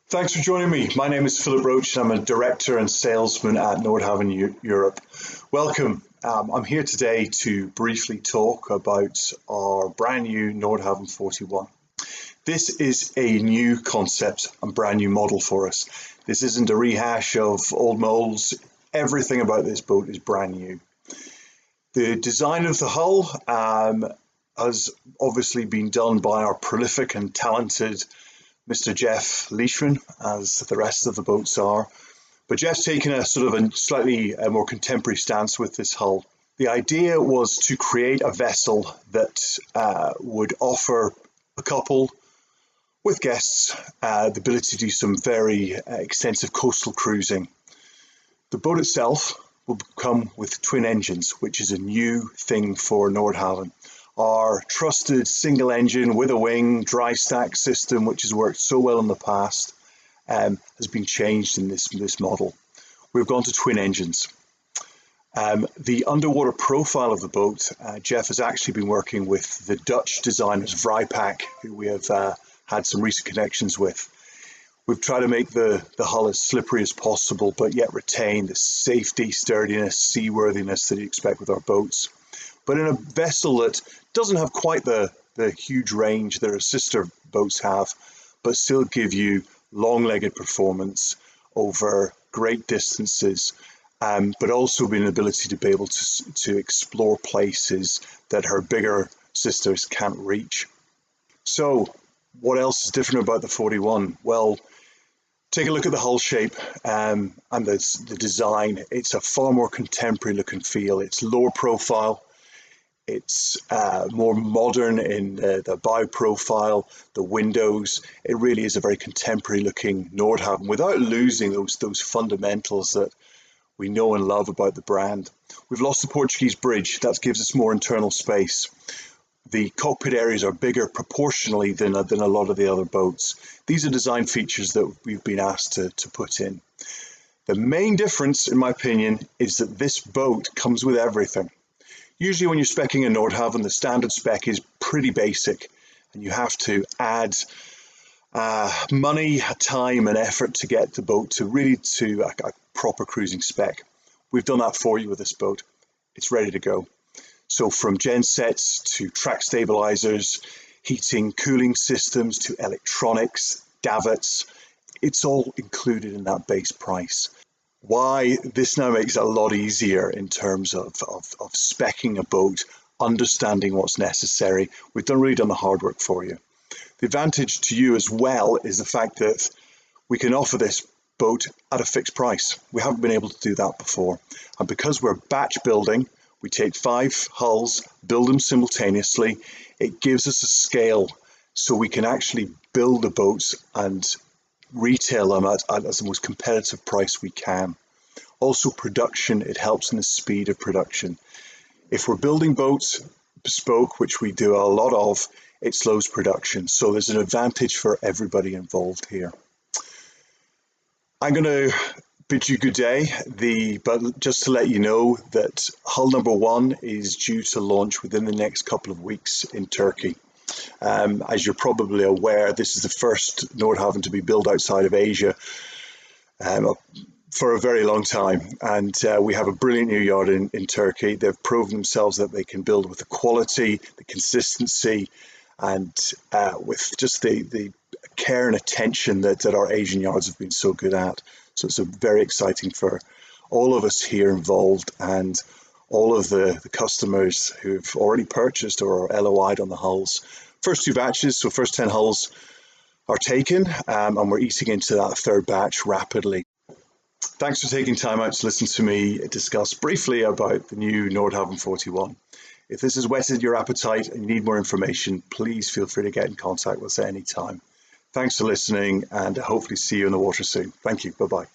Thanks for joining me. My name is Philip Roach and I'm a director and salesman at Nordhaven Europe. Welcome. I'm here today to briefly talk about our brand new Nordhaven 41. This is a new concept and brand new model for us. This isn't a rehash of old molds. Everything about this boat is brand new. The design of the hull has obviously been done by our prolific and talented Mr. Jeff Leishman, as the rest of the boats are. But Jeff's taken a sort of a slightly more contemporary stance with this hull. The idea was to create a vessel that would offer a couple with guests the ability to do some very extensive coastal cruising. The boat itself will come with twin engines, which is a new thing for Nordhaven. Our trusted single engine with a wing dry stack system, which has worked so well in the past, has been changed in this model. We've gone to twin engines. The underwater profile of the boat, Jeff has actually been working with the Dutch designers Vrypak, who we have had some recent connections with. We've tried to make the hull as slippery as possible, but yet retain the safety, sturdiness, seaworthiness that you expect with our boats. But in a vessel that doesn't have quite the huge range that our sister boats have, but still give you long-legged performance over great distances, but also with an ability to be able to explore places that her bigger sisters can't reach. So what else is different about the 41? Well, take a look at the hull shape and the design. It's a far more contemporary look and feel. It's lower profile. It's more modern in the bow profile, the windows. It really is a very contemporary looking Nordhaven without losing those fundamentals that we know and love about the brand. We've lost the Portuguese bridge. That gives us more internal space. The cockpit areas are bigger proportionally than a lot of the other boats. These are design features that we've been asked to put in. The main difference, in my opinion, is that this boat comes with everything. Usually when you're speccing a Nordhaven, the standard spec is pretty basic and you have to add money, time and effort to get the boat to a proper cruising spec. We've done that for you with this boat. It's ready to go. So from gensets to track stabilizers, heating, cooling systems to electronics, davits, it's all included in that base price. Why this now makes it a lot easier in terms of speccing a boat, understanding what's necessary. We've really done the hard work for you. The advantage to you as well is the fact that we can offer this boat at a fixed price. We haven't been able to do that before. And because we're batch building, we take 5 hulls, build them simultaneously. It gives us a scale so we can actually build the boats and retail them at the most competitive price we can. Also production, it helps in the speed of production. If we're building boats bespoke, which we do a lot of, it slows production. So there's an advantage for everybody involved here. I'm going to bid you good day, but just to let you know that hull number 1 is due to launch within the next couple of weeks in Turkey. As you're probably aware, this is the first Nordhaven to be built outside of Asia for a very long time, and we have a brilliant new yard in Turkey. They've proven themselves that they can build with the quality, the consistency, and with just the care and attention that our Asian yards have been so good at. So it's very exciting for all of us here involved and all of the customers who've already purchased or are LOI'd on the hulls. First 2 batches, so first 10 hulls are taken, and we're eating into that 3rd batch rapidly. Thanks for taking time out to listen to me discuss briefly about the new Nordhaven 41. If this has whetted your appetite and you need more information, please feel free to get in contact with us at any time. Thanks for listening and hopefully see you in the water soon. Thank you. Bye-bye.